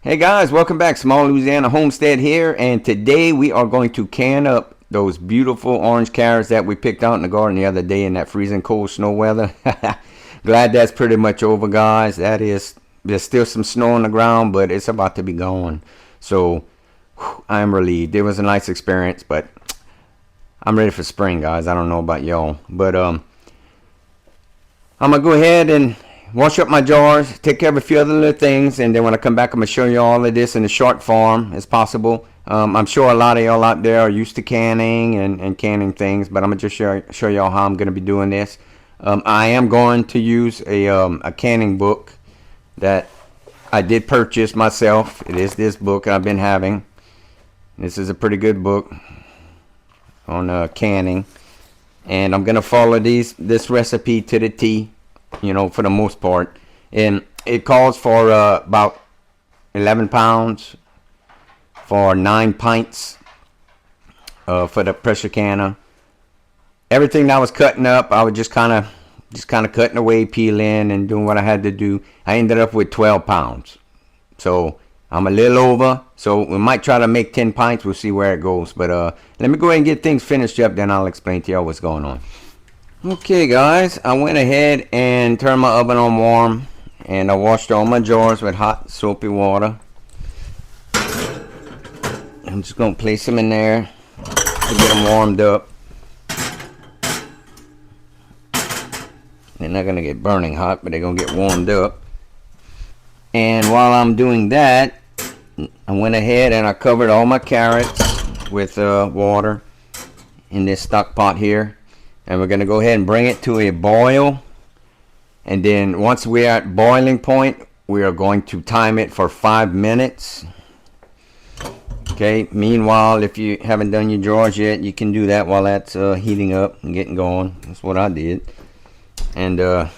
Hey guys, welcome back. Small Louisiana Homestead here, and today we are going to can up those beautiful orange carrots that we picked out in the garden the other day in that freezing cold snow weather. Glad that's pretty much over, guys. There's still some snow on the ground, but it's about to be gone. So I am relieved. It was a nice experience, but I'm ready for spring, guys. I don't know about y'all, but I'm gonna go ahead and wash up my jars, take care of a few other little things, and then when I come back, I'm going to show you all of this in a short form as possible. I'm sure a lot of y'all out there are used to canning and canning things, but I'm going to just show y'all how I'm going to be doing this. I am going to use a canning book that I did purchase myself. It is this book I've been having. This is a pretty good book on canning, and I'm going to follow this recipe to the T. You know, for the most part, and it calls for about 11 pounds for 9 pints for the pressure canner. Everything that I was cutting up, I was just kind of cutting away, peeling, and doing what I had to do. I ended up with 12 pounds, so I'm a little over. So we might try to make 10 pints. We'll see where it goes. But let me go ahead and get things finished up, then I'll explain to y'all what's going on. Okay guys, I went ahead and turned my oven on warm, and I washed all my jars with hot soapy water. I'm just going to place them in there to get them warmed up. They're not going to get burning hot, but they're going to get warmed up. And while I'm doing that, I went ahead and I covered all my carrots with water in this stock pot here. And we're going to go ahead and bring it to a boil. And then once we are at boiling point, we are going to time it for 5 minutes. Okay, meanwhile, if you haven't done your drawers yet, you can do that while that's heating up and getting going. That's what I did. And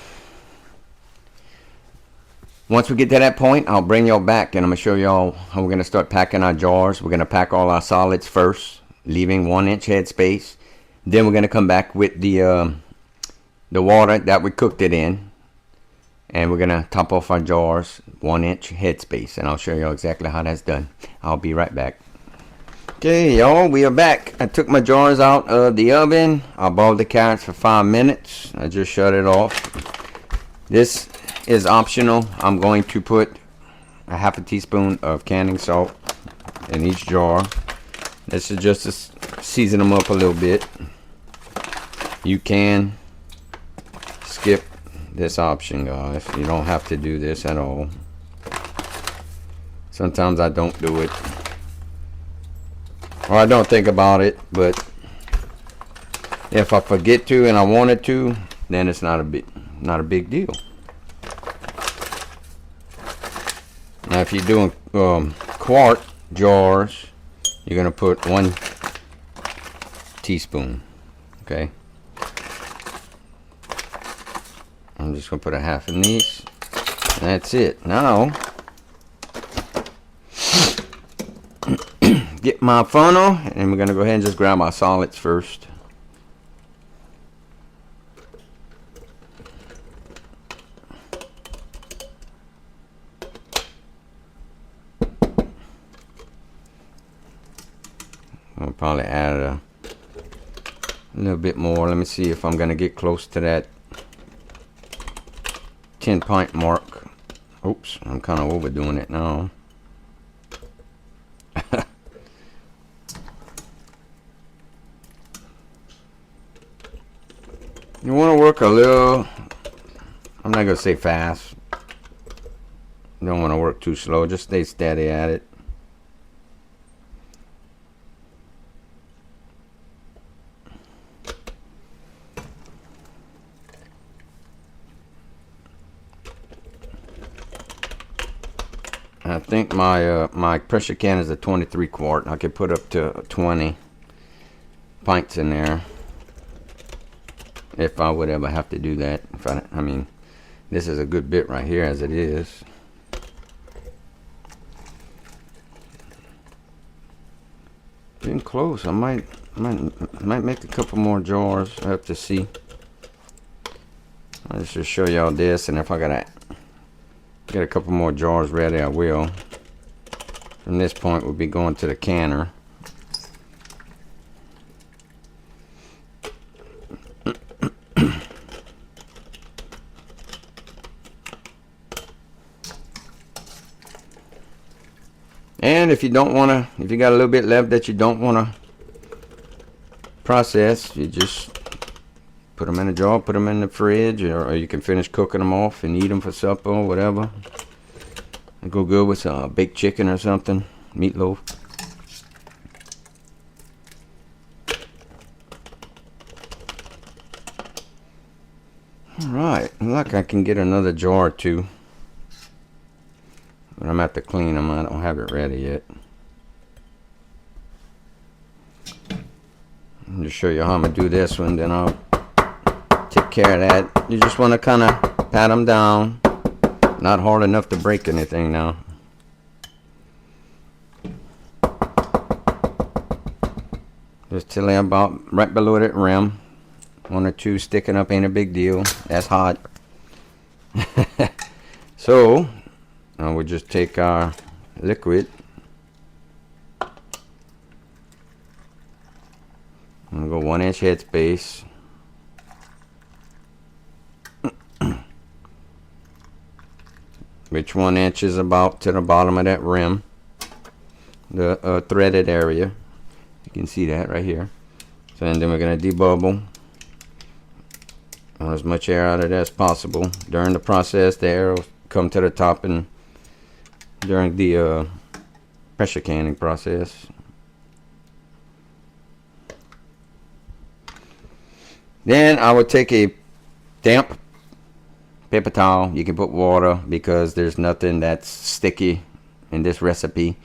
once we get to that point, I'll bring y'all back and I'm going to show y'all how we're going to start packing our jars. We're going to pack all our solids first, leaving 1-inch head space. Then we're going to come back with the water that we cooked it in, and we're going to top off our jars 1-inch headspace, and I'll show you exactly how that's done. I'll be right back. Okay y'all, we are back. I took my jars out of the oven. I boiled the carrots for 5 minutes. I just shut it off. This is optional. I'm going to put a half a teaspoon of canning salt in each jar. This is just to season them up a little bit. You can skip this option, guys. You don't have to do this at all. Sometimes I don't do it, or I don't think about it, but if I forget to and I wanted to, then it's not a big deal. Now if you're doing quart jars, you're gonna put 1 teaspoon. Okay, I'm just gonna put a half in these. That's it. Now get my funnel, and we're gonna go ahead and just grab our solids first. I'll probably add a little bit more. Let me see if I'm gonna get close to that 10 pint mark. Oops, I'm kind of overdoing it now. You want to work a little, I'm not gonna say fast. You don't want to work too slow. Just stay steady at it. I think my pressure can is a 23 quart. I could put up to 20 pints in there if I would ever have to do that. I mean, this is a good bit right here as it is. Getting close. I might make a couple more jars. I have to see. I'll just show y'all this, and if I gotta get a couple more jars ready, I will. From this point, we'll be going to the canner. And if you don't want to, if you got a little bit left that you don't want to process, you just put them in a jar, put them in the fridge, or you can finish cooking them off and eat them for supper or whatever. They go good with some baked chicken or something, meatloaf. Alright, look, I can get another jar or two. But I'm going to have to clean them. I don't have it ready yet. I'll just show you how I'm going to do this one, then I'll take care of that. You just want to kind of pat them down. Not hard enough to break anything now. Just till they're about right below that rim. One or two sticking up ain't a big deal. That's hot. So now we'll just take our liquid. I'm gonna go 1 inch headspace. Which 1 inch is about to the bottom of that rim, the threaded area. You can see that right here. So, and then we're gonna debubble. Want as much air out of it as possible. During the process, the air will come to the top, and during the pressure canning process. Then I would take a damp paper towel. You can put water because there's nothing that's sticky in this recipe.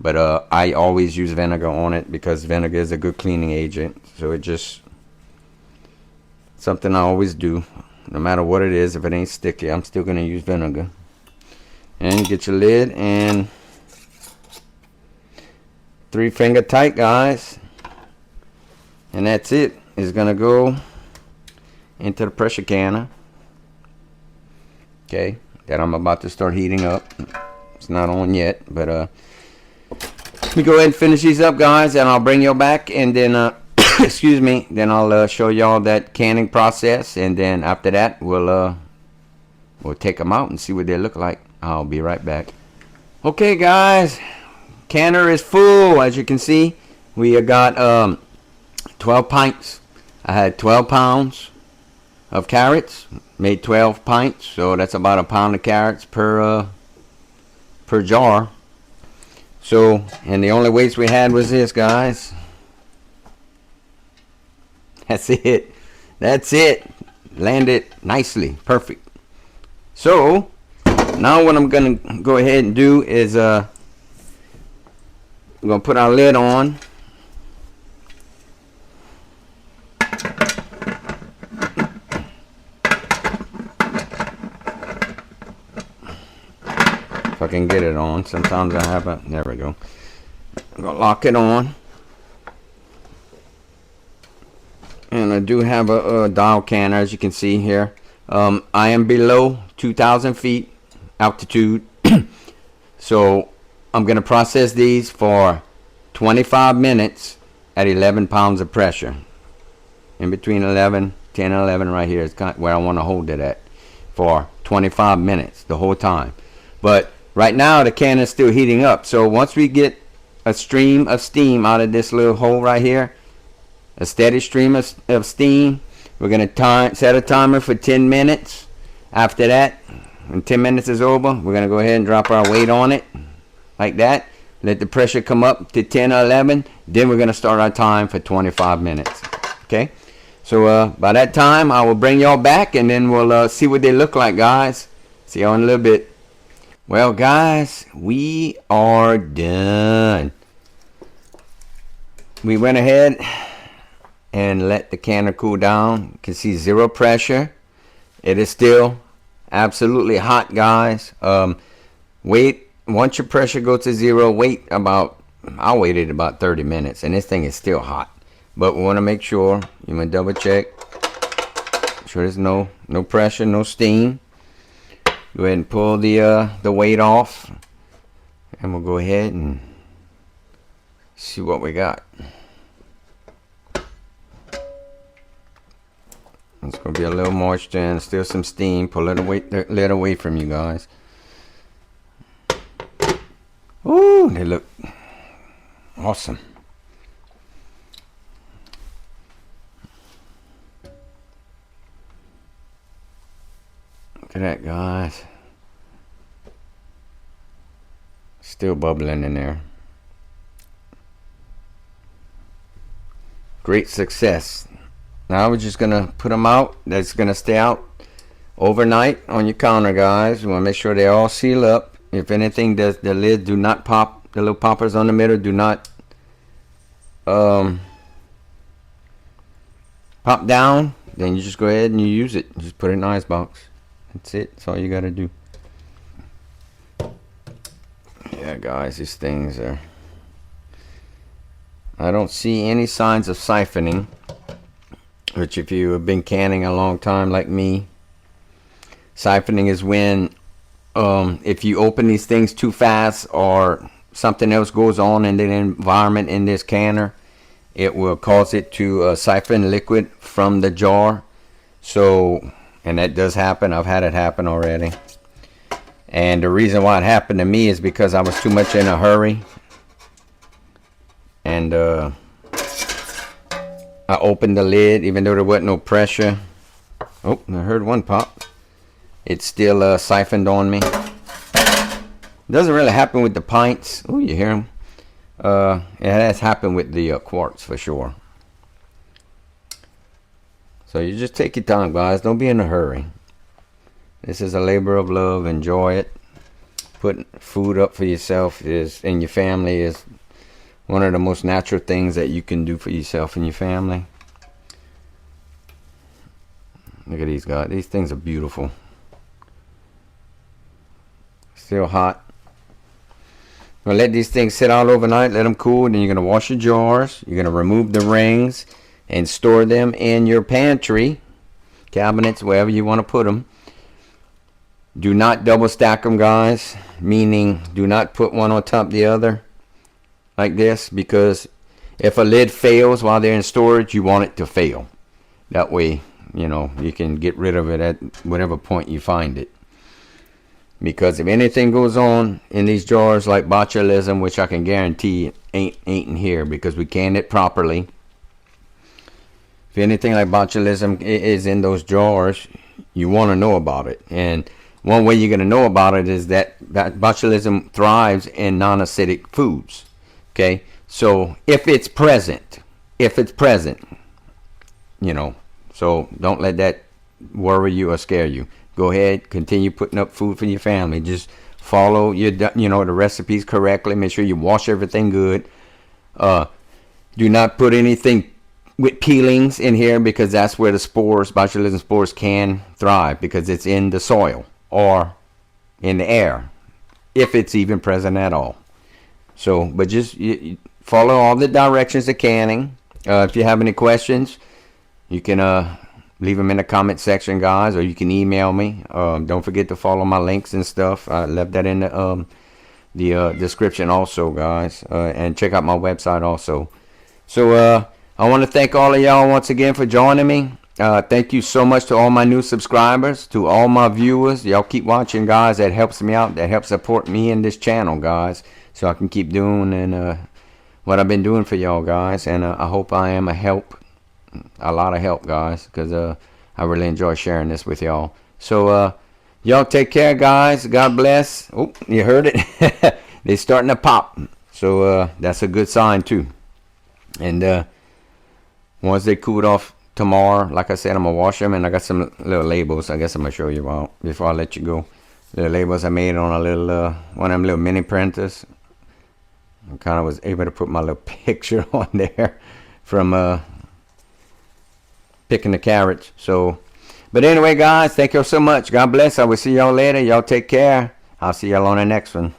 But I always use vinegar on it because vinegar is a good cleaning agent. So it just something I always do. No matter what it is, if it ain't sticky, I'm still going to use vinegar. And get your lid and 3-finger tight, guys. And that's it. It's going to go into the pressure canner. Okay, that I'm about to start heating up. It's not on yet, but let me go ahead and finish these up, guys, and I'll bring you back, and then excuse me, then I'll show y'all that canning process, and then after that we'll take them out and see what they look like. I'll be right back. Okay, guys, canner is full. As you can see, we got 12 pints. I had 12 pounds of carrots, made 12 pints, so that's about a pound of carrots per jar. So, and the only waste we had was this, guys. That's it. That's it. Landed nicely. Perfect. So, now what I'm going to go ahead and do is we're going to put our lid on. If I can get it on. Sometimes I have a, there we go. I'm going to lock it on. And I do have a dial canner, as you can see here. I am below 2,000 feet altitude. So I'm going to process these for 25 minutes at 11 pounds of pressure. In between 10 and 11 right here is kind of where I want to hold it at for 25 minutes the whole time. But right now the can is still heating up. So once we get a stream of steam out of this little hole right here, a steady stream of steam, we're going to set a timer for 10 minutes. After that, when 10 minutes is over, we're going to go ahead and drop our weight on it like that. Let the pressure come up to 10 or 11. Then we're going to start our time for 25 minutes. Okay? So by that time, I will bring y'all back, and then we'll see what they look like, guys. See y'all in a little bit. Well, guys, we are done. We went ahead and let the canner cool down. You can see zero pressure. It is still absolutely hot, guys. Wait, once your pressure goes to zero, wait about, I waited about 30 minutes, and this thing is still hot. But we want to make sure, you want to double check, make sure there's no pressure, no steam. Go ahead and pull the weight off. And we'll go ahead and see what we got. It's going to be a little moisture and still some steam. Pull it away from you guys. Ooh, they look awesome. Look at that, guys. Still bubbling in there. Great success. Now we're just gonna put them out. That's gonna stay out overnight on your counter, guys. You want to make sure they all seal up. If anything, the lid do not pop. The little poppers on the middle do not pop down. Then you just go ahead and you use it. Just put it in the ice box. That's it. That's all you gotta do. Yeah, guys, these things are. I don't see any signs of siphoning. Which, if you have been canning a long time like me, siphoning is when if you open these things too fast or something else goes on in the environment in this canner, it will cause it to siphon liquid from the jar. So, and that does happen. I've had it happen already. And the reason why it happened to me is because I was too much in a hurry. And I opened the lid even though there wasn't no pressure. Oh, I heard one pop. It's still siphoned on me. Doesn't really happen with the pints. Oh, you hear them? It has happened with the quarts for sure. So you just take your time, guys. Don't be in a hurry. This is a labor of love. Enjoy it. Putting food up for yourself and your family is one of the most natural things that you can do for yourself and your family. Look at these guys. These things are beautiful. Still hot. We'll let these things sit out overnight. Let them cool. Then you're going to wash your jars. You're going to remove the rings and store them in your pantry, cabinets, wherever you want to put them. Do not double stack them, guys. Meaning, do not put one on top of the other like this, because if a lid fails while they're in storage, you want it to fail. That way, you know, you can get rid of it at whatever point you find it. Because if anything goes on in these jars like botulism, which I can guarantee ain't in here because we canned it properly. If anything like botulism is in those jars, you want to know about it. And one way you're going to know about it is that botulism thrives in non-acidic foods. Okay, so if it's present, you know, so don't let that worry you or scare you. Go ahead, continue putting up food for your family. Just follow your, the recipes correctly. Make sure you wash everything good. Do not put anything with peelings in here, because that's where the spores, botulism spores, can thrive, because it's in the soil or in the air, if it's even present at all. So, but just follow all the directions of canning. If you have any questions, you can leave them in the comment section, guys, or you can email me. Don't forget to follow my links and stuff. I left that in the description also, guys, and check out my website also. So I want to thank all of y'all once again for joining me. Thank you so much to all my new subscribers, to all my viewers. Y'all keep watching, guys. That helps me out. That helps support me in this channel, guys, so I can keep doing what I've been doing for y'all, guys. And I hope I am a lot of help, guys, because I really enjoy sharing this with y'all. So y'all take care, guys. God bless. Oh, you heard it. They're starting to pop. So that's a good sign too. And once they cooled off tomorrow, like I said, I'm gonna wash them, and I got some little labels. I guess I'm gonna show you all before I let you go. Little labels I made on a little one of them little mini printers. I kind of was able to put my little picture on there from picking the carrots. So, but anyway, guys, thank you so much. God bless. I will see y'all later. Y'all take care. I'll see y'all on the next one.